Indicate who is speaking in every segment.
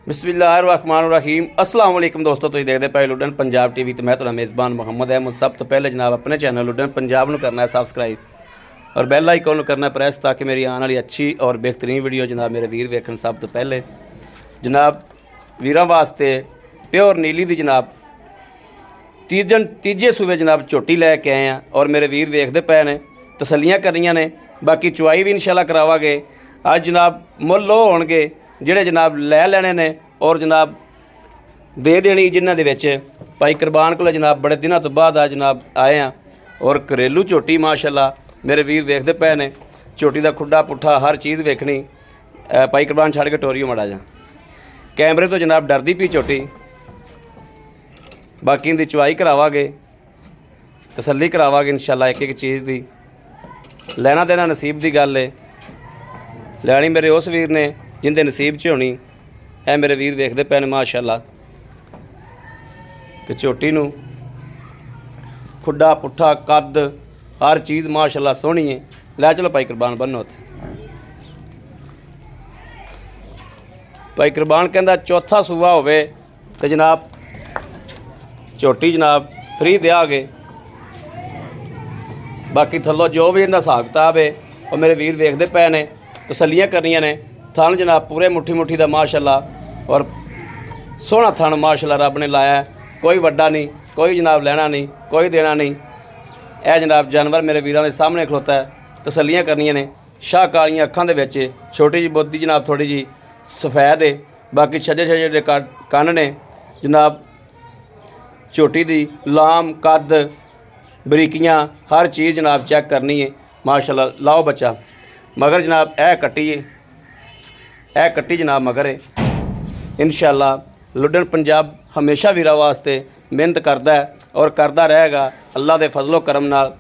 Speaker 1: बिस्मिल्लाहिर्रहमानिर्रहीम अस्सलाम वालेकुम दोस्तों, तुसीं देखदे पए लुडन पंजाब टीवी ते मैं तुहाडा मेज़बान मुहम्मद अहमद। सब तो पहले जनाब अपने चैनल लुडन पंजाब नूं करना है सबसक्राइब और बैल आइकन नूं करना प्रेस ताकि मेरी आने वाली अच्छी और बेहतरीन वीडियो जनाब मेरे वीर वेखन। सब तो पहले जनाब वीरां वास्ते प्योर नीली दी जनाब तीजे सूबे जनाब झोटी लैके आए हैं और मेरे वीर वेखदे पे ने, तसल्लियां करनियां ने। बाकी चुआई भी इंशाल्लाह करावांगे। अज जनाब मुੱਲ ਉਹ होणगे ਜਿਹੜੇ जनाब लै लैने ने और जनाब दे देनी जिन्हां दे विच भाई कुरबान कोल जनाब बड़े दिनों तो बाद आज जनाब आए हैं। और घरेलू झोटी माशाल्लाह मेरे वीर वेखदे पे ने। झोटी का खुड्डा पुट्ठा हर चीज़ वेखनी। भाई कुरबान छड़ के टोरियो मड़ा जा कैमरे तो जनाब डरदी पी झोटी। बाकी इनकी चुआई करावांगे, तसल्ली करावांगे इंशाल्लाह एक एक चीज़ की। लैना देना नसीब की गल है। लैनी मेरे उस वीर ने जिंदे नसीब च होनी है। मेरे वीर वेखदे पे ने माशाल्लाह कि झोटी नूं खुड्डा पुट्ठा कद हर चीज़ माशाल्लाह सोहनी है। लै चलो भाई कुरबान बनो उत्थे। भाई कुरबान कहंदा चौथा सूआ होवे ते जनाब झोटी जनाब फ्री देआगे। बाकी थल्लों जो भी इनका हिसाब किताब है और मेरे वीर वेखदे पे ने, तसल्लियां करनियां ने। थन जनाब पूरे मुट्ठी मुट्ठी का माशाल्लाह और सोहना थन माशाल्लाह रब ने लाया है। कोई वड्डा नहीं, कोई जनाब लेना नहीं, कोई देना नहीं। यह जनाब जानवर मेरे वीरों के सामने खलोता है। तसल्लियां करनियां ने। शाह कालियां अखां दे विच छोटी जी बोदी जनाब थोड़ी जी सफैद है। बाकी छजे छजे दे कन्न ने जनाब। झोटी दी लाम कद बरीकियां हर चीज़ जनाब चेक करनी है माशाल्लाह। लाओ बच्चा मगर जनाब ए कट्टी है, ए कट्टी जनाब मगर है। इंशाल्लाह लुडन पंजाब हमेशा वीरां वास्ते मेहनत करता है और करता रहेगा अल्लाह के फजलो करम नाल।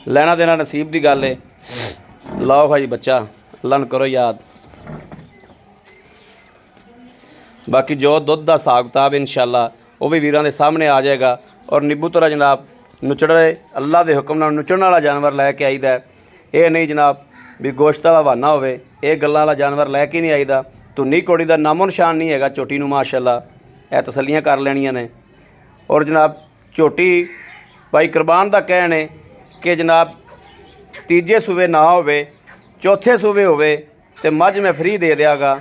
Speaker 1: लेना देना नसीब की गल है। लाओ भाई बच्चा अल्लाह न करो याद। बाकी जो दुध का हिसाब किताब इंशाल्लाह वो भी वीरां दे सामने आ जाएगा। और नीबू तोरा जनाब नुचड़े अल्लाह के हुक्म नाल नुचड़न वाला जानवर लैके आईदा। ये नहीं जनाब भी गोश्त वाला बहाना होवे, ये गल्लां वाला जानवर लैके नहीं आईदा। धुन्नी कोड़ी का नामो निशान नहीं है झोटी नूं माशाल्लाह। यह तसल्लियां कर लैनियां ने। और जनाब झोटी भाई कुरबान का कहण है कि जनाब तीजे सूबे ना होवे चौथे सूबे होवे ते मझ मैं फ्री दे दियागा।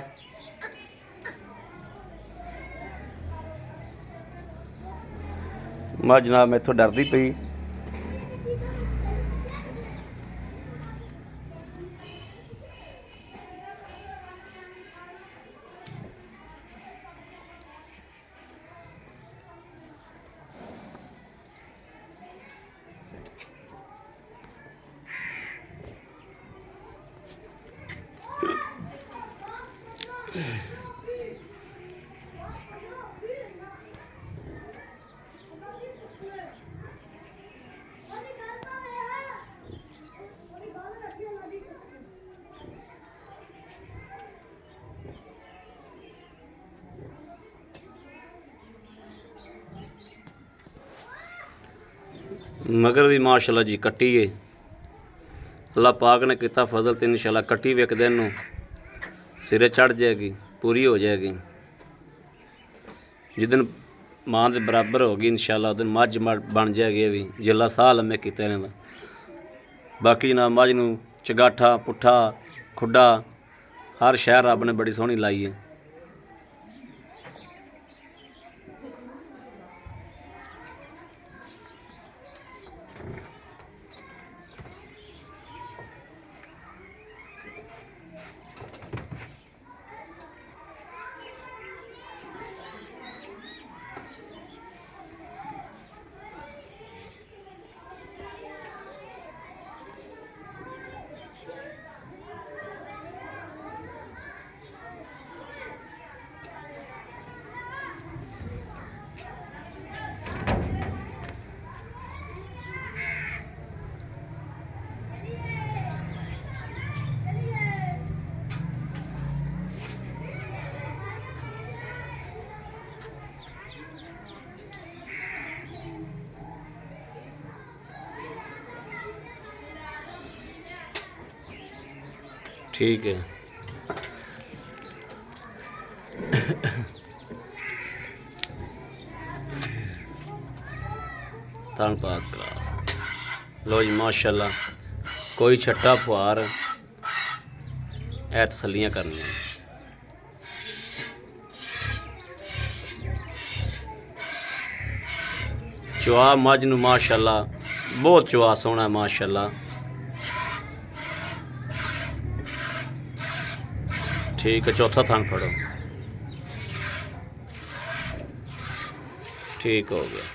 Speaker 1: मैं जनाब मैथों डरदी पई। मगर भी माशाल्लाह जी कट्टी है। अल्लाह पाक ने किता फजल तो इंशाल्लाह कट्टी भी एक दिन नूं सिरे चढ़ जाएगी, पूरी हो जाएगी। जिस दिन मां के बराबर होगी इंशाल्लाह उस दिन मझ बन जाएगी। ये भी जिला साह लम्मे किते इन्हां दा। बाकी जनाब मझ नूं चगाठा पुट्ठा खुड्डा हर शहर रब ने बड़ी सोहनी लाई है। ठीक है। थान पाक क्लास लो जी माशाल्लाह कोई छट्टा फुहार ऐ तसलियां करनियां चुआ मझ नूं माशाल्लाह बहुत चुआ सोहना है माशाल्लाह ठीक है चौथा थान फड़ो ठीक हो गया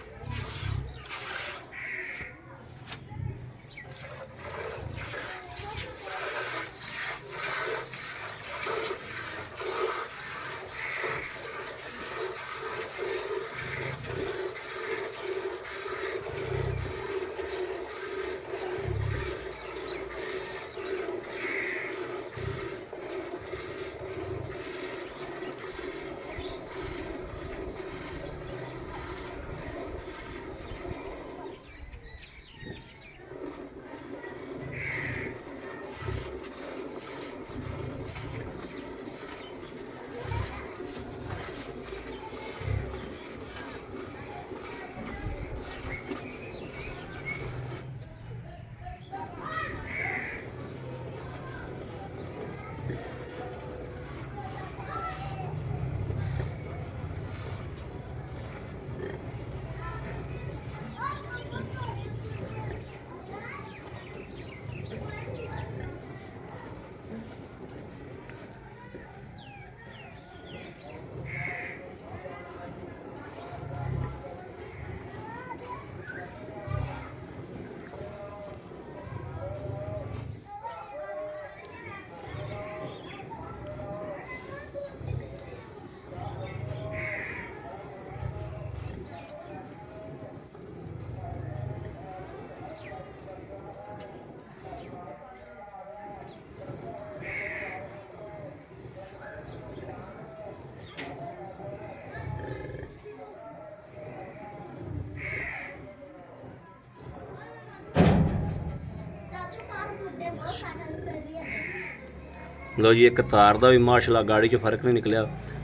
Speaker 1: लो जी एक तार का भी माशाल्लाह गाड़ी च फर्क नहीं निकलिया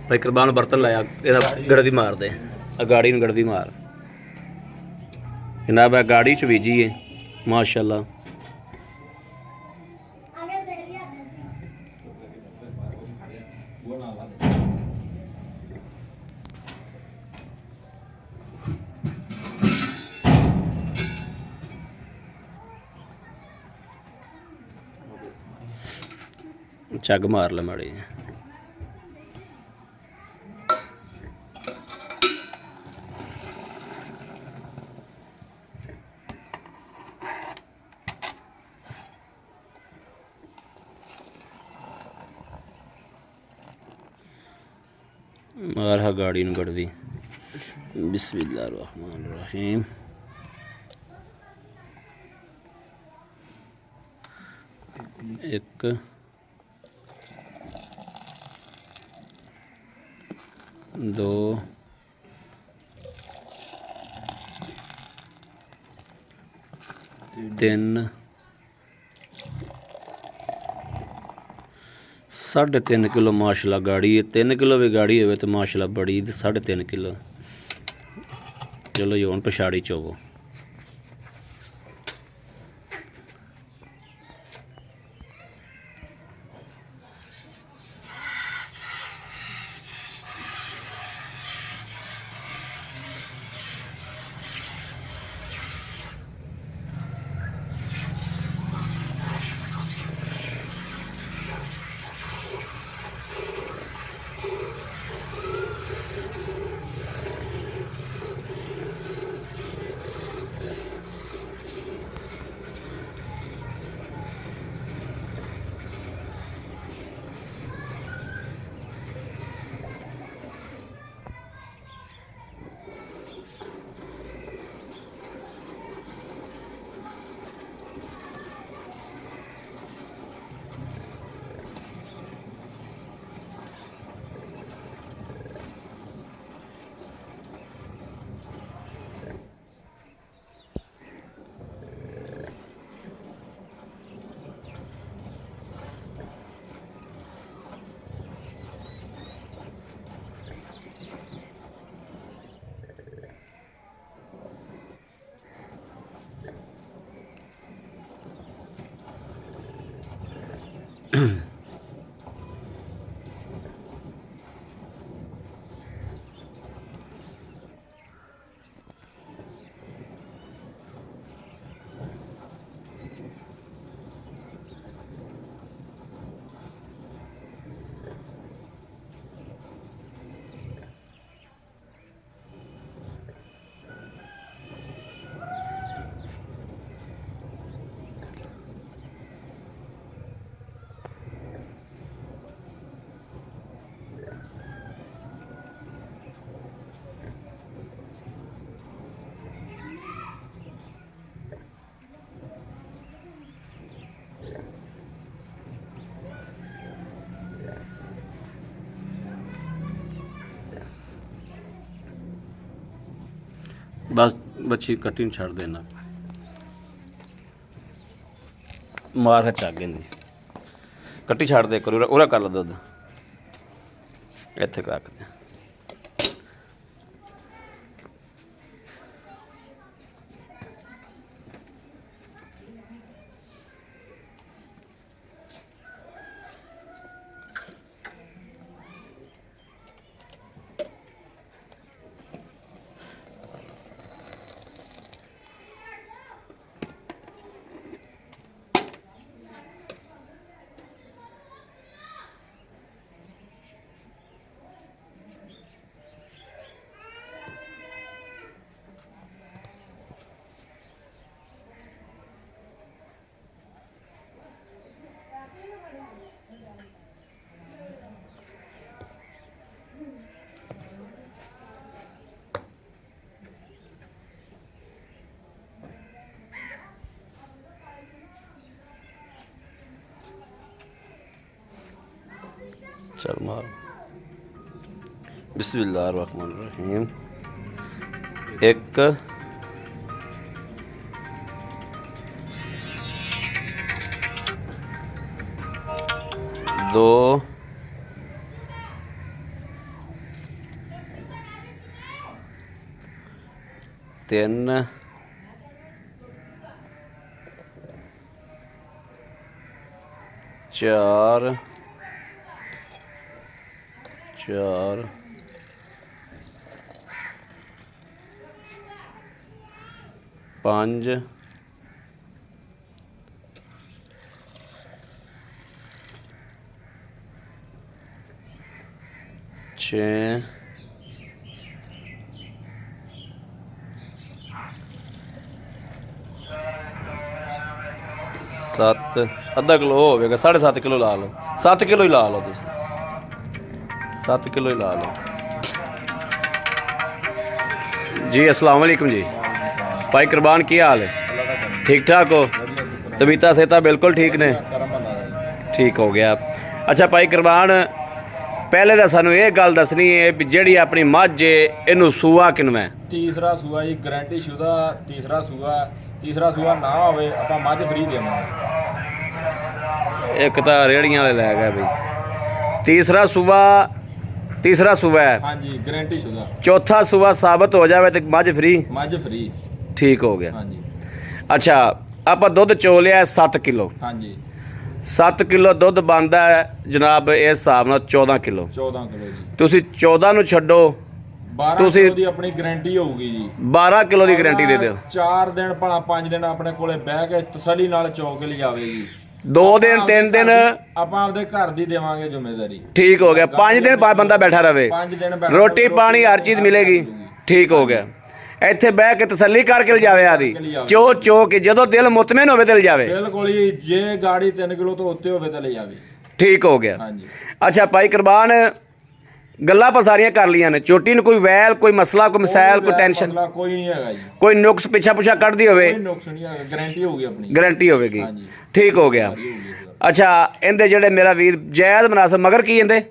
Speaker 1: भाई कुरबान बर्तन लाया ਇਹਦਾ ਗੜਦੀ ਮਾਰ ਦੇ ਆ ਗਾੜੀ ਨੂੰ ਗੜਦੀ ਮਾਰ ਜਨਾਬ ਆ ਗਾੜੀ ਚ ਬੀਜੀ ਹੈ ਮਾਸ਼ਾਅੱਲਾ ਚੱਗ ਮਾਰ ਲੈ ਮਾੜੀ मार हा गाड़ी नूं गड़वी बिस्मिल्लाह रहमान रहीम एक दो तीन 3.5 किलो माशाल्लाह गाड़ी है 3 किलो भी गाड़ी हो तो माशाल्लाह बड़ी 3.5 किलो चलो जी हुण पछाड़ी चोवो बस बच्ची कट्टी नहीं छड़ देना मार है चागे दी कट्टी छड़ दे कर उरा कर लो दुध इत्थे रख दे चल मार बिस्मिल्लाहिर्रहमानिर्रहीम एक दो तीन चार चार पाँच छः सत्त अद्धा किलो होगा 7.5 किलो ला लो 7 किलो ही ला लो तुम 7 किलो ही ला लो जी। अस्सलाम वालेकुम जी भाई कुरबान की हाल है ठीक ठाक हो तबीयत सेहत बिल्कुल ठीक ने ठीक हो गया। अच्छा भाई कुरबान पहले तो सानू ये गल दसनी है भी जिहड़ी अपनी मझ है इनू सूआ किनवा
Speaker 2: तीसरा सूआ जी गारंटी शुदा तीसरा सूआ ना होवे आपां मझ फ्री देवांगे।
Speaker 1: एक तो रेहड़ियां वाले लै गए भाई तीसरा सूआ है
Speaker 2: हाँ जी गारंटी शुदा।
Speaker 1: चौथा सूआ साबित हो जाए तो मझ फ्री ठीक हो गया।
Speaker 2: हाँ जी
Speaker 1: अच्छा आप दुध चो लिया 7 किलो
Speaker 2: हाँ जी
Speaker 1: 7 किलो दुध बनता है जनाब इस हिसाब नाल 14 किलो
Speaker 2: 14 किलो जी
Speaker 1: तुसी 14 नूं छड्डो
Speaker 2: 12 किलो दी अपनी गारंटी होगी जी
Speaker 1: 12 किलो की गारंटी दे दो
Speaker 2: 4 दिन भला 5 दिन अपने कोले बह के तसल्ली नाल चो के ले जावेगी
Speaker 1: 2 दिन 3 दिन
Speaker 2: ਆਪਾਂ ਆਪਦੇ ਘਰ ਦੀ ਦੇਵਾਂਗੇ ਜ਼ਿੰਮੇਵਾਰੀ ठीक
Speaker 1: हो गया 5 दिन बाद बंदा बैठा रहे
Speaker 2: 5 दिन
Speaker 1: रोटी पानी हर चीज़ मिलेगी ठीक हो गया ਇੱਥੇ ਬਹਿ ਕੇ ਤਸੱਲੀ ਕਰਕੇ ਲਿਜਾਵੇ ਆਦੀ ਚੋ ਕੇ ਜਦੋਂ ਦਿਲ ਮੁਤਮਿਨ ਹੋਵੇ ਤੇ ਲਿਜਾਵੇ
Speaker 2: ਬਿਲਕੁਲ ਹੀ ਜੇ ਗਾੜੀ 3 ਕਿਲੋ ਤੋਂ ਉੱਤੇ ਹੋਵੇ ਤਾਂ ਲੈ ਜਾਵੇ ਠੀਕ
Speaker 1: ਹੋ ਗਿਆ।
Speaker 2: ਹਾਂਜੀ
Speaker 1: ਅੱਛਾ ਭਾਈ ਕੁਰਬਾਨ ਗੱਲਾਂ ਆਪਾਂ ਸਾਰੀਆਂ ਕਰ ਲੀਆਂ ਨੇ ਚੋਟੀ ਨੂੰ ਕੋਈ ਵੈਲ ਕੋਈ ਮਸਲਾ ਕੋਈ ਮਸਾਇਲ ਕੋਈ ਟੈਨਸ਼ਨ
Speaker 2: ਕੋਈ ਨਹੀਂ ਹੈਗਾ ਜੀ
Speaker 1: ਕੋਈ ਨੁਕਸ ਪਿੱਛਾ ਪੁੱਛਾ ਕੱਢਦੀ ਹੋਵੇ
Speaker 2: ਕੋਈ ਨੁਕਸ ਨਹੀਂ ਹੈਗਾ ਗਾਰੰਟੀ ਹੋਊਗੀ ਆਪਣੀ
Speaker 1: ਗਾਰੰਟੀ ਹੋਵੇਗੀ ਠੀਕ ਹੋ ਗਿਆ। ਅੱਛਾ ਇਹਦੇ ਜਿਹੜੇ ਮੇਰਾ ਵੀਰ ਜਾਇਜ਼ ਮਨਾਸਬ ਮਗਰ ਕੀ ਇਹਦੇ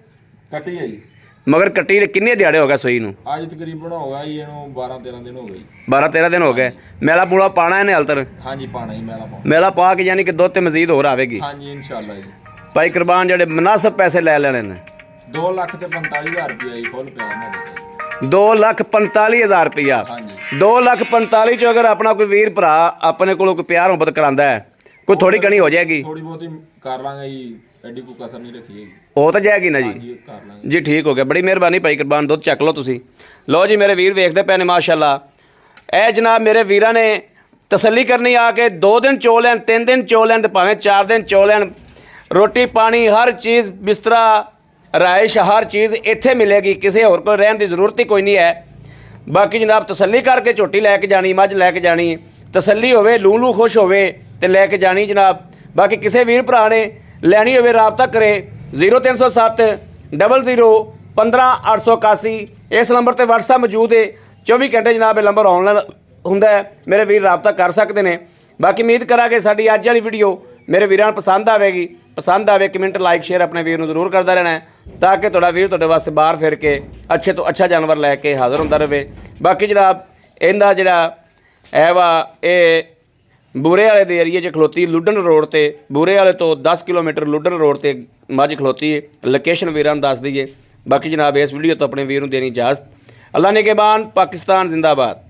Speaker 2: ਕੱਟੀ ਹੈ ਜੀ
Speaker 1: मगर कट्टी ने किन्ने दिहाड़े हो गए सोई नूं
Speaker 2: आज तकरीबन होगा जी इहनूं 12-13 दिन हो गए
Speaker 1: 12-13 दिन हो गए मेला पूरा पाना है हाल तक
Speaker 2: हाँ जी पाना ही
Speaker 1: मेला पा के यानी कि दुध ते मजीद होर आवेगी
Speaker 2: हाँ जी इंशाल्लाह जी
Speaker 1: भाई कुरबान जेडे मुनासिब पैसे ले लेने ने
Speaker 2: 2,45,000 रुपया जी फुल प्यार नाल
Speaker 1: 2,45,000 रुपया
Speaker 2: हाँ जी
Speaker 1: 2,45,000 चो अगर अपना कोई वीर भरा अपने कोलों कोई प्यार मुहब्बत करांदा है ਕੋਈ ਥੋੜੀ ਕਣੀ ਹੋ ਜਾਏਗੀ,
Speaker 2: ਥੋੜੀ ਬਹੁਤੀ ਕਰ ਲਾਂਗੇ ਜੀ, ਐਡੀ ਕੋਈ ਕਸਰ ਨਹੀਂ ਰੱਖੀ ਹੈਗੀ।
Speaker 1: ਉਹ ਤਾਂ ਜਾਏਗੀ ਨਾ ਜੀ।
Speaker 2: ਹਾਂਜੀ ਕਰ ਲਾਂਗੇ
Speaker 1: ਜੀ ਠੀਕ ਹੋ ਗਿਆ, ਬੜੀ ਮਿਹਰਬਾਨੀ ਭਾਈ ਕੁਰਬਾਨ। ਦੁੱਧ ਚੱਕ ਲਓ ਤੁਸੀਂ। ਲਓ ਜੀ ਮੇਰੇ ਵੀਰ ਵੇਖਦੇ ਪਏ ਨੇ ਮਾਸ਼ਾਅੱਲਾ। ਇਹ ਜਨਾਬ ਮੇਰੇ ਵੀਰਾਂ ਨੇ ਤਸੱਲੀ ਕਰਨੀ ਆ ਕੇ 2 ਦਿਨ ਚੋ ਲੈਣ, 3 ਦਿਨ ਚੋ ਲੈਣ ਤੇ ਭਾਵੇਂ 4 ਦਿਨ ਚੋ ਲੈਣ, ਰੋਟੀ ਪਾਣੀ ਹਰ ਚੀਜ਼, ਬਿਸਤਰਾ, ਰਾਇਸ਼, ਹਰ ਚੀਜ਼ ਇੱਥੇ ਮਿਲੇਗੀ। ਕਿਸੇ ਹੋਰ ਕੋਲ ਰਹਿਣ ਦੀ ਜ਼ਰੂਰਤ ਹੀ ਕੋਈ ਨਹੀਂ ਹੈ। ਬਾਕੀ ਜਨਾਬ ਤਸੱਲੀ ਕਰਕੇ ਝੋਟੀ ਲੈ ਕੇ ਜਾਣੀ, ਮੱਝ ਲੈ ਕੇ ਜਾਣੀ, ਤਸੱਲੀ ਹੋਵੇ, ਲੂ ਖੁਸ਼ ਹੋਵੇ ਤੇ ਲੈ ਕੇ ਜਾਣੀ ਜਨਾਬ। ਬਾਕੀ ਕਿਸੇ ਵੀਰ ਭਰਾ ਨੇ ਲੈਣੀ ਹੋਵੇ ਰਾਬਤਾ ਕਰੇ 0307 00 15 881। ਇਸ ਨੰਬਰ ਤੇ WhatsApp ਮੌਜੂਦ ਹੈ। 24 ਘੰਟੇ ਜਨਾਬ ਇਹ ਨੰਬਰ ਆਨਲਾਈਨ ਹੁੰਦਾ ਹੈ, ਮੇਰੇ ਵੀਰ ਰਾਬਤਾ ਕਰ ਸਕਦੇ ਨੇ। ਬਾਕੀ ਉਮੀਦ ਕਰਾਂਗੇ ਸਾਡੀ ਅੱਜ ਵਾਲੀ ਵੀਡੀਓ ਮੇਰੇ ਵੀਰਾਂ ਨੂੰ ਪਸੰਦ ਆਵੇਗੀ। ਪਸੰਦ ਆਵੇ ਕਮੈਂਟ, ਲਾਈਕ, ਸ਼ੇਅਰ ਆਪਣੇ ਵੀਰ ਨੂੰ ਜ਼ਰੂਰ ਕਰਦਾ ਰਹਿਣਾ ਤਾਂ ਕਿ ਤੁਹਾਡਾ ਵੀਰ ਤੁਹਾਡੇ ਵਾਸਤੇ ਬਾਹਰ ਫਿਰ ਕੇ ਅੱਛੇ ਤੋਂ ਅੱਛਾ ਜਾਨਵਰ ਲੈ ਕੇ ਹਾਜ਼ਰ ਹੁੰਦਾ ਰਹੇ। ਬਾਕੀ ਜਨਾਬ ਇਹਦਾ ਜਿਹੜਾ ਹੈ ਵਾ ਇਹ ਬੂਰੇ ਵਾਲੇ ਦੇ ਏਰੀਏ 'ਚ ਖਲੋਤੀ, ਲੁੱਡਨ ਰੋਡ ਤੇ, ਬੂਰੇ ਵਾਲੇ ਤੋਂ 10 ਕਿਲੋਮੀਟਰ ਲੁੱਡਨ ਰੋਡ ਤੇ ਮੱਝ ਖਲੋਤੀ ਹੈ। ਲੋਕੇਸ਼ਨ ਵੀਰਾਂ ਨੂੰ ਦੱਸ ਦਈਏ। ਬਾਕੀ ਜਨਾਬ ਇਸ ਵੀਡੀਓ ਤੋਂ ਆਪਣੇ ਵੀਰ ਨੂੰ ਦੇਣੀ ਇਜਾਜ਼ਤ। ਅੱਲਾ ਨਿਗਹਿਬਾਨ, ਪਾਕਿਸਤਾਨ ਜ਼ਿੰਦਾਬਾਦ।